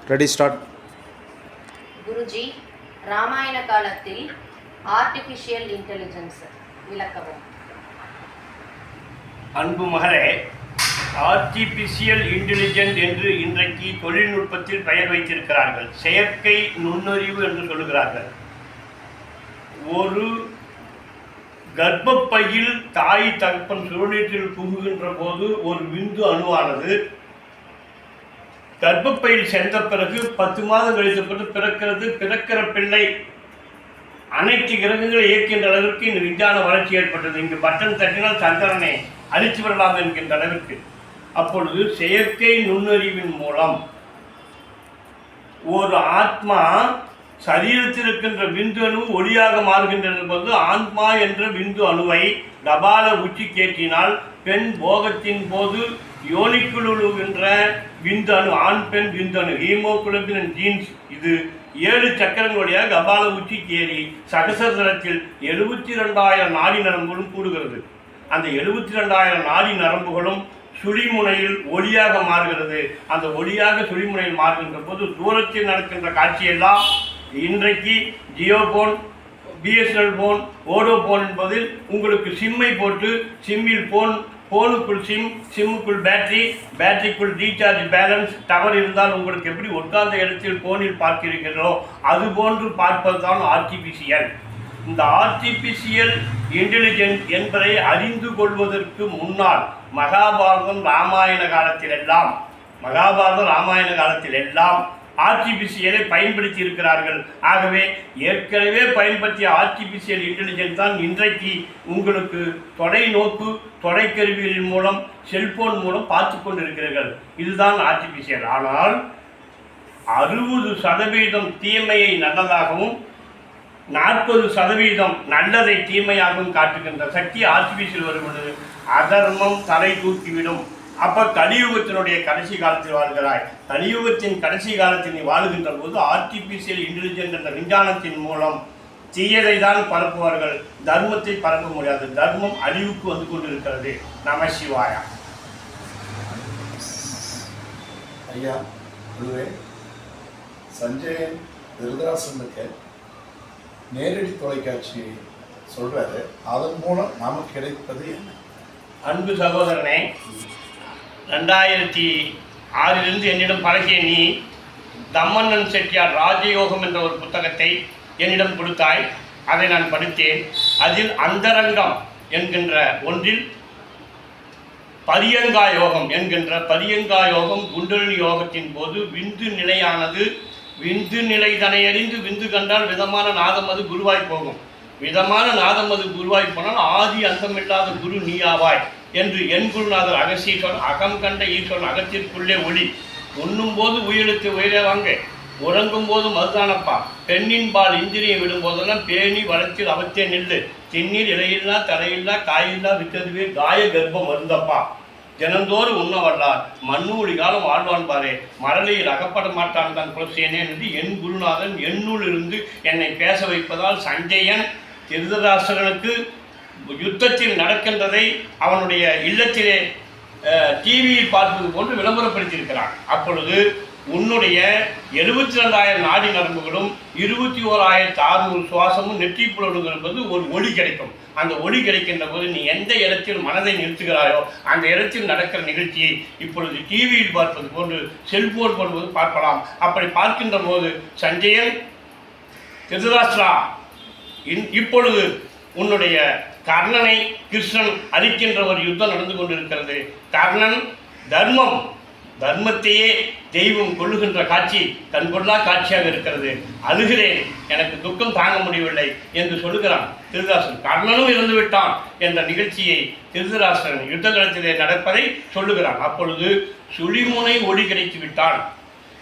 Ready start. Guruji, Ramayana காலத்தில் artificial intelligence விளக்கவும். அன்பு மகளே, ஆர்டிஃபிஷியல் இன்டெலிஜென்ட் என்று இன்றைக்கு தொழில்நுட்பத்தில் பெயர் வைத்திருக்கிறார்கள். செயற்கை நுண்ணறிவு என்று சொல்லுகிறார்கள். ஒரு கர்ப்பப்பையில் தாய் தகப்பன் சுழலீட்டில் புகுகின்ற போது ஒரு விந்து அணுவானது கர்ப்பப்பையில் சென்ற பிறகு 10 மாதம் கழித்த பிறக்கிறது. பிறக்கிற பிள்ளை அனைத்து கிரகங்களை இயக்கின்ற அளவிற்கு இந்த விஞ்ஞான வளர்ச்சி ஏற்பட்டது. இங்கு பட்டன் தட்டினால் சந்திரனை அழித்து விடலாம் என்கின்ற அளவிற்கு. அப்பொழுது செயற்கை நுண்ணறிவின் மூலம் ஒரு ஆத்மா சரீரத்தில் இருக்கின்ற விந்து அணு ஒளியாக மாறுகின்றது போது ஆத்மா என்ற விந்து அணுவை கபால உச்சி கேட்டினால் பெண் போகத்தின் போது யோனிக்குழுகின்ற விந்து அணு, ஆண் பெண் விந்து அணு, ஹீமோகுளோபின் ஜீன்ஸ், இது 7 சக்கரங்களுடைய கபால உச்சிக்கு ஏறி சகசரத்தில் 72,000 நாடி நரம்புகளும் கூடுகிறது. அந்த 72,000 நாடி நரம்புகளும் சுழிமுனையில் ஒளியாக மாறுகிறது. அந்த ஒளியாக சுழிமுனையில் மாறுகின்ற போது தூரத்தில் நடக்கின்ற காட்சியெல்லாம் இன்றைக்கு ஜியோ போன், பிஎஸ்என்எல் போன், ஓடோ போன் என்பதில் உங்களுக்கு சிம்மை போட்டு சிம்மில் போனுக்குள் சிம்முக்குள் பேட்டரி, பேட்டரிக்குள் ரீசார்ஜ் பேலன்ஸ், டவர் இருந்தால் உங்களுக்கு எப்படி உட்கார்ந்த இடத்தில் போனில் பார்க்கிறீர்களோ அது போன்று பார்ப்பது தான் ஆர்டிஃபிஷியல். இந்த ஆர்டிஃபிஷியல் இன்டெலிஜென்ஸ் என்பதை அறிந்து கொள்வதற்கு முன்னால் மகாபாரதம் ராமாயண காலத்தில் எல்லாம் ஆர்டிஃபிஷியலை பயன்படுத்தி இருக்கிறார்கள். ஆகவே ஏற்கனவே பயன்படுத்திய ஆர்டிஃபிஷியல் இன்டெலிஜென்ஸ் தான் இன்றைக்கு உங்களுக்கு தொலைக்கருவிகளின் மூலம், செல்போன் மூலம் பார்த்து கொண்டிருக்கிறீர்கள். இதுதான் ஆர்டிஃபிஷியல். ஆனால் 60% தீமையை நல்லதாகவும் 40% நல்லதை தீமையாகவும் காட்டுகின்ற சக்தி ஆர்டிஃபிஷியல் வருகிறது. அதர்மம் தலை தூக்கிவிடும். அப்போ கலியுகத்தினுடைய கடைசி காலத்தில் வாழ்கிறாய். கலியுகத்தின் கடைசி காலத்தில் நீ வாழுகின்ற போது ஆர்டிஃபிஷியல் இன்டெலிஜென்ஸ் என்ற விஞ்ஞானத்தின் மூலம் தீயதை தான் பரப்புவார்கள், தர்மத்தை பரப்ப முடியாது. தர்மம் அழிவுக்கு வந்து கொண்டிருக்கிறது. நம சிவாயா. ஐயா குருவே, சஞ்சயன் திருதராசனுக்கு நேரடி தொலைக்காட்சி சொல்றாரு, அதன் மூலம் நமக்கு கிடைப்பது என்ன? அன்பு சகோதரனே, 2006 என்னிடம் பழகிய நீ தம்மண்ணன் செட்டியார் ராஜயோகம் என்ற ஒரு புத்தகத்தை என்னிடம் கொடுத்தாய். அதை நான் படித்தேன். அதில் அந்தரங்கம் என்கின்ற ஒன்றில் பரியங்கா யோகம் என்கின்ற பரியங்கா யோகம் குண்டலினி யோகத்தின் போது விந்து நிலையானது, விந்து நிலை தனை அறிந்து விந்து கண்டால் விதமான நாதம் அது குருவாய் போகும். விதமான நாதம் அது குருவாய் போனால் ஆதி அந்தமில்லாத குரு நீயாவாய் என்று என் குருநாதர் அகசீஸ்வரன் அகம் கண்ட ஈஸ்வரன் அகத்திற்குள்ளே ஒளி. உண்ணும் போது உயிரெழுத்து உயிரே வாங்க, உறங்கும் போது மருதானப்பா, பெண்ணின் பால் இந்திரியம் விடும்போதெல்லாம் பேணி வளர்ச்சியில் அவத்தே நில்லு, திண்ணீர் இலையில்லா தலையில்லா காயில்லா விட்டதுவே காய கர்ப்பம் மருந்தப்பா, தினந்தோறும் உண்ண வல்லார் மண்ணூழி காலம் வாழ்வான் பாரே, மரளையில் அகப்பட மாட்டான் தான் புலசேனே என்று என் குருநாதன் என்னுள் இருந்து என்னை பேச வைப்பதால் சஞ்சயன் திருதராசகனுக்கு யுத்தத்தில் நடக்கின்றதை அவனுடைய இல்லத்திலே டிவியில் பார்ப்பது போன்று விளம்பரப்படுத்தியிருக்கிறான். அப்பொழுது உன்னுடைய 72,000 நாடி நரம்புகளும் 21,600 சுவாசமும் நெற்றி புலனுங்கள் என்பது ஒரு ஒளி கிடைக்கும். அந்த ஒளி கிடைக்கின்ற போது நீ எந்த இடத்தில் மனதை நிறுத்துகிறாயோ அந்த இடத்தில் நடக்கிற நிகழ்ச்சியை இப்பொழுது டிவியில் பார்ப்பது போன்று செல்போன் போடுவது பார்க்கலாம். அப்படி பார்க்கின்ற போது சஞ்சயன் திருதராஷ்டிரா, இப்பொழுது உன்னுடைய கர்ணனை கிருஷ்ணன் அழிக்கின்ற ஒரு யுத்தம் நடந்து கொண்டிருக்கிறது. கர்ணன் தர்மத்தையே தெய்வம் கொள்ளுகின்ற காட்சி கண்கொள்ளா காட்சியாக இருக்கிறது. அழுகிறேன், எனக்கு துக்கம் தாங்க முடியவில்லை என்று சொல்லுகிறான் திருதராசன். கர்ணனும் இறந்து விட்டான் என்ற நிகழ்ச்சியை திருதராசன் யுத்த களத்திலே நடப்பதை சொல்லுகிறான். அப்பொழுது சுழிமுனை ஒளி கிடைத்து விட்டான்.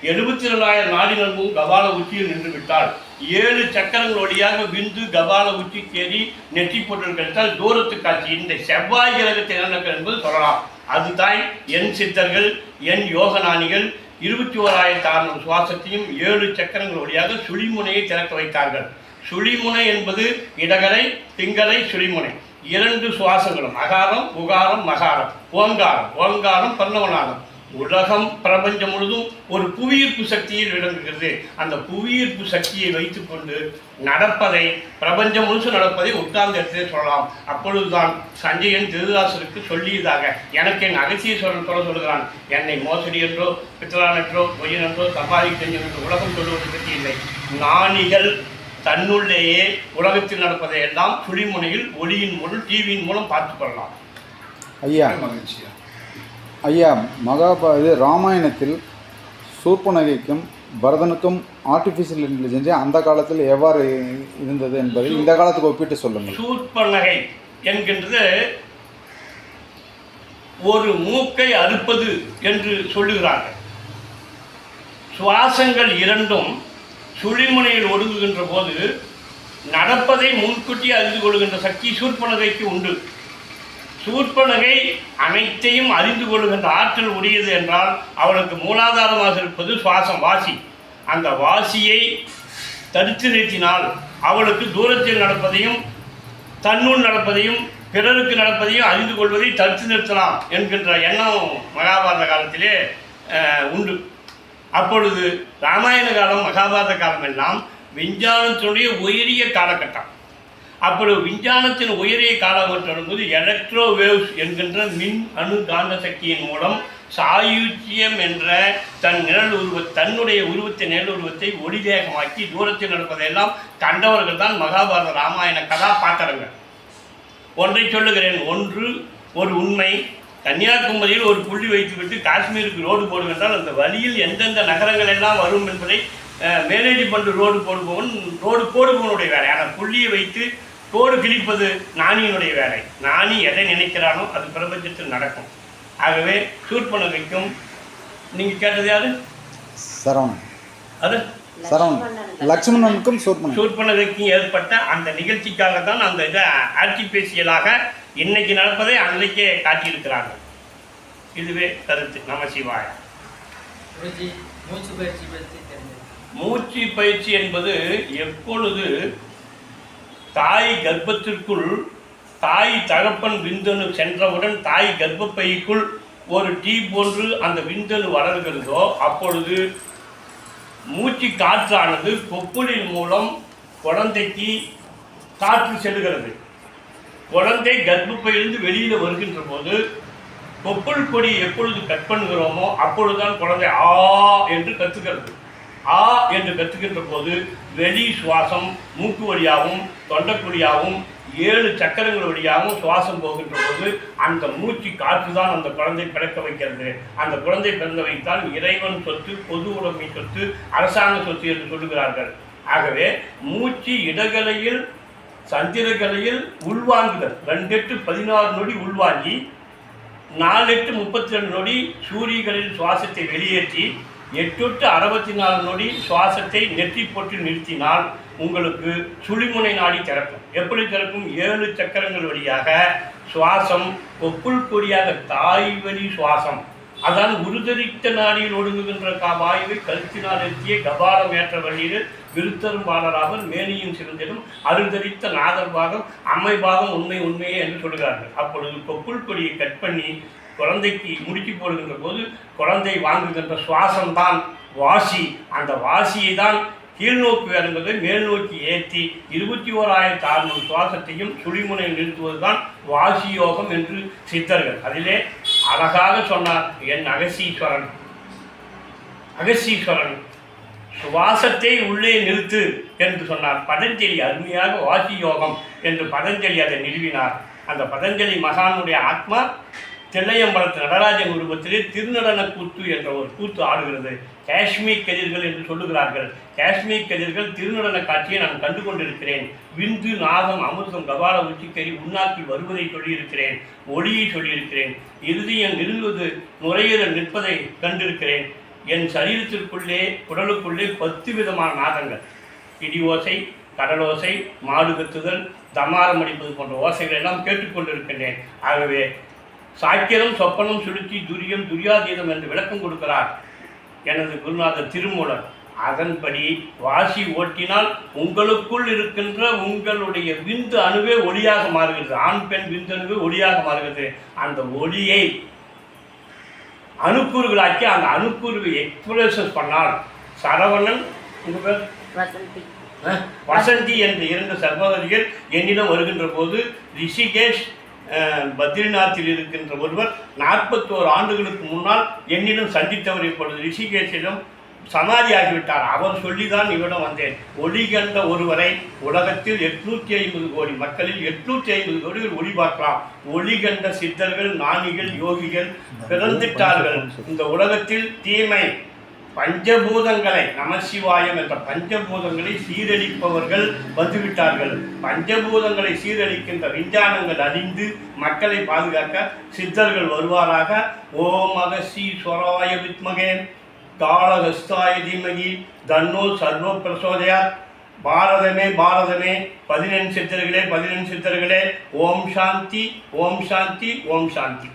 72,000 நாடி நரம்பும் கபால உச்சியில் நின்று விட்டால் 7 சக்கரங்கள் வழியாக விந்து கபால உச்சி கேறி நெற்றி போட்டு கிடைத்தால் தூரத்து காட்சி. இந்த செவ்வாய் கிரகத்தில் என்ன நடக்கிறது என்பது சொல்லலாம். அதுதான் என் சித்தர்கள், என் யோகநாணிகள் 21,600 சுவாசத்தையும் 7 சக்கரங்கள் வழியாக சுழிமுனையை திறக்க வைத்தார்கள். சுழிமுனை என்பது இடகலை, பிங்கலை, சுழிமுனை 2 சுவாசங்களும் அகாரம், உகாரம், மகாரம், ஓங்காரம், பர்ணவநாதம் உலகம் பிரபஞ்சம் முழுதும் ஒரு புவியீர்ப்பு சக்தியில் விளங்குகிறது. அந்த புவியீர்ப்பு சக்தியை வைத்துக்கொண்டு நடப்பதை, பிரபஞ்சம் முழுசு நடப்பதை உட்கார்ந்த இடத்திலே சொல்லலாம். அப்பொழுதுதான் சஞ்சயன் திருதராசருக்கு சொல்லியதாக எனக்கு என் அகஸ்தீஸ்வரன் சொல்லுகிறான். என்னை மோசடி என்றோ பித்தலானற்றோ பொய்யனன்றோ சம்பாதிக்க தெரிஞ்சு என்று உலகம் சொல்லுவது பற்றி இல்லை. ஞானிகள் தன்னுள்ளேயே உலகத்தில் நடப்பதை எல்லாம் சுழிமுனையில் ஒளியின் மூலம் டிவியின் மூலம் பார்த்து கொள்ளலாம். ஐயா மகிழ்ச்சியா ஐயா, ராமாயணத்தில் சூர்பனகைக்கும் பரதனுக்கும் ஆர்டிஃபிஷியல் இன்டெலிஜென்ஸ் அந்த காலத்தில் எவ்வாறு இருந்தது என்பதை இந்த காலத்துக்கு ஒப்பிட்டு சொல்லுங்கள். சூர்பனகை என்கின்றது ஒரு மூக்கை அறுப்பது என்று சொல்லுகிறார்கள். சுவாசங்கள் இரண்டும் சுழிமுனையில் ஒடுங்குகின்ற போது நடப்பதை முன்கூட்டி அறிந்து கொள்கின்ற சக்தி சூர்பனகைக்கு உண்டு. சூர்பனகை அனைத்தையும் அறிந்து கொள்கின்ற ஆற்றல் உடையது என்றால் அவளுக்கு மூலாதாரமாக இருப்பது சுவாசம், வாசி. அந்த வாசியை தடுத்து நிறுத்தினால் அவளுக்கு தூரத்தில் நடப்பதையும் தன்னுள் நடப்பதையும் பிறருக்கு நடப்பதையும் அறிந்து கொள்வதை தடுத்து நிறுத்தலாம் என்கின்ற எண்ணம் மகாபாரத காலத்திலே உண்டு. அப்பொழுது ராமாயண காலம் மகாபாரத காலம் எல்லாம் விஞ்ஞானத்தினுடைய உயரிய காலகட்டம். அப்பொழுது விஞ்ஞானத்தின் உயரிய காலகட்டம் போது எலக்ட்ரோவேவ்ஸ் என்கின்ற மின் அணு காந்த சக்தியின் மூலம் சாயுச்சியம் என்ற தன்னுடைய உருவத்தை நிழல் உருவத்தை ஒளிவேகமாக்கி தூரத்தில் நடப்பதையெல்லாம் கண்டவர்கள் தான் மகாபாரத ராமாயண கதாபாத்திரங்கள். ஒன்றை சொல்லுகிறேன். ஒன்று ஒரு உண்மை. கன்னியாகுமரியில் ஒரு புள்ளி வைத்துவிட்டு காஷ்மீருக்கு ரோடு போடுவென்றால் அந்த வழியில் எந்தெந்த நகரங்கள் எல்லாம் வரும் என்பதை மேனேஜ் பண்ணி ரோடு போடுபவனுடைய வேலை. ஆனால் புள்ளியை வைத்து கோடு கிழிப்பது ஞானியினுடைய வேலை. ஞானி எதை நினைக்கிறானோ அது பிரபஞ்சத்தில் நடக்கும். ஆகவே சூர்பனகைக்கும் நீங்கள் கேட்டது யாரு? சரவணன். அது லட்சுமணனுக்கும் சூர்பனகைக்கும் ஏற்பட்ட அந்த நிகழ்ச்சிக்காக தான் அந்த இதை ஆர்டிபிஷியலாக இன்னைக்கு நடப்பதை அன்றைக்கே காட்டியிருக்கிறார்கள். இதுவே கருத்து. நமசிவாய. மூச்சு பயிற்சி என்பது எப்பொழுது தாய் கர்ப்பத்திற்குள் தாய் தகப்பன் விந்தணு சென்றவுடன் தாய் கர்ப்பப்பைக்குள் ஒரு டீ போன்று அந்த விந்தணு வளர்கிறதோ அப்பொழுது மூச்சு காற்றானது கொப்புளின் மூலம் குழந்தைக்கு காற்று செல்லுகிறது. குழந்தை கர்ப்பப்பையிலிருந்து வெளியில் வருகின்ற போது கொப்புள் கொடி எப்பொழுது கட் பண்ணுகிறோமோ அப்பொழுதுதான் குழந்தை ஆ என்று கத்துக்கிறது. ஆ என்று கத்துக்கின்ற போது வெளி சுவாசம் மூக்கு வழியாகவும் தொண்டைக்குழியாகவும் 7 சக்கரங்கள் வழியாகவும் சுவாசம் போகின்ற போது அந்த மூச்சு காற்று தான் அந்த குழந்தை பிறக்க வைக்கிறது. அந்த குழந்தை பிறந்த வைத்தால் இறைவன் சொத்து, பொது உடைமை சொத்து, அரசாங்க சொத்து என்று சொல்லுகிறார்கள். ஆகவே மூச்சு இடகலையில் சந்திரகலையில் உள்வாங்குதல் 2-8-16 நொடி உள்வாங்கி 4-8-32 நொடி சூரியகளில் சுவாசத்தை வெளியேற்றி 8-64 நொடி சுவாசத்தை நெற்றி போட்டு நிறுத்தினால் உங்களுக்கு சுழிமுனை நாடி திறக்கும். எப்படி திறக்கும்? 7 சக்கரங்கள் வழியாக சுவாசம் கொப்புள் கொடியாக தாய் வழி சுவாசம். அதான் உருதரித்த நாடியில் ஒடுங்குகின்ற வாயுவை கருத்தினால் எத்திய கபாலம் ஏற்ற வழியில் விருத்தரும் பாடலாக மேனியும் சிறந்திடும் அருந்தரித்த நாதர் பாகம் அம்மை பாகம் உண்மையே என்று சொல்கிறார்கள். அப்பொழுது கொப்புள் கொடியை கட் பண்ணி குழந்தைக்கு முடிச்சு போடுகின்ற போது குழந்தை வாங்குகின்ற சுவாசம்தான் வாசி. அந்த வாசியை தான் கீழ்நோக்கி வருவதை மேல் நோக்கி ஏற்றி 21,600 சுவாசத்தையும் சுழிமுனையில் நிறுத்துவது தான் வாசி யோகம் என்று சித்தர்கள் அதிலே அழகாக சொன்னார். என் அகஸ்தீஸ்வரன் சுவாசத்தை உள்ளே நிறுத்து என்று சொன்னார். பதஞ்சலி அருமையாக வாசி யோகம் என்று பதஞ்சலி அதை நிறுவினார். அந்த பதஞ்சலி மகானுடைய ஆத்மா தில்லையம்பலத்து நடராஜன் உருவத்திலே திருநடன கூத்து என்ற ஒரு கூத்து ஆடுகிறது. காஷ்மீர் கதிர்கள் என்று சொல்லுகிறார்கள். காஷ்மீர் கதிர்கள் திருநடன காட்சியை நான் கண்டு கொண்டிருக்கிறேன். விந்து நாகம் அமிர்தம் கபால உச்சிக்கறி உண்ணாக்கில் வருவதை சொல்லியிருக்கிறேன். ஒளியை சொல்லியிருக்கிறேன். இறுதியம் நெருங்குவது நுரையீரல் நிற்பதை கண்டிருக்கிறேன். என் சரீரத்திற்குள்ளே உடலுக்குள்ளே 10 விதமான நாதங்கள், இடி ஓசை, கடலோசை, மாடு கத்துதல், தமாரம் அடிப்பது போன்ற ஓசைகள் எல்லாம் கேட்டுக்கொண்டிருக்கின்றேன். ஆகவே சாக்கியம் சொப்பனம் சுளுத்தி துரியம் துரியாதீதம் என்று விளக்கம் கொடுக்கிறார் எனது குருநாதர் திருமூலர். அதன்படி வாசி ஓட்டினால் உங்களுக்குள் இருக்கின்ற உங்களுடைய விந்து அணுவே ஒளியாக மாறுகிறது. ஆண் பெண் விந்து அணுவே ஒளியாக மாறுகிறது. அந்த ஒளியை அணுக்கூறுகளாக்கி அந்த அணுக்கூறுகளை எக்ஸ்பிரஷன் பண்ணால் சரவணன் உங்கள் பேர் வசந்தி. வசந்தி என்ற 2 சகோதரிகள் என்னிடம் வருகின்ற போது ரிஷிகேஷ் பத்ரிநாத்தில் இருக்கின்ற ஒருவர் 41 ஆண்டுகளுக்கு முன்னால் என்னிடம் சந்தித்தவர் இப்பொழுது ரிஷிகேஷிடம் சமாதியாகிவிட்டார். அவர் சொல்லிதான் இவரிடம் வந்தேன். ஒளி கண்ட ஒருவரை உலகத்தில் 850 கோடி மக்களில் 850 கோடிகள் ஒளி பார்க்கலாம். ஒளி கண்ட சித்தர்கள், ஞானிகள், யோகிகள் பிறந்துட்டார்கள். இந்த உலகத்தில் தீமை பஞ்சபூதங்களை நமசிவாயம் என்ற பஞ்சபூதங்களை சீரழிப்பவர்கள் வந்துவிட்டார்கள். பஞ்சபூதங்களை சீரழிக்கின்ற விஞ்ஞானங்கள் அழிந்து மக்களை பாதுகாக்க சித்தர்கள் வருவாராக. ஓம் அகஸ்தீஸ்வராய வித்மகே காளஹஸ்தாய தீமகி தன்னோ சர்வ பிரசோதயாத். பாரதமே பாரதமே 14 சித்தர்களே 14 சித்தர்களே. ஓம் சாந்தி ஓம் சாந்தி ஓம் சாந்தி.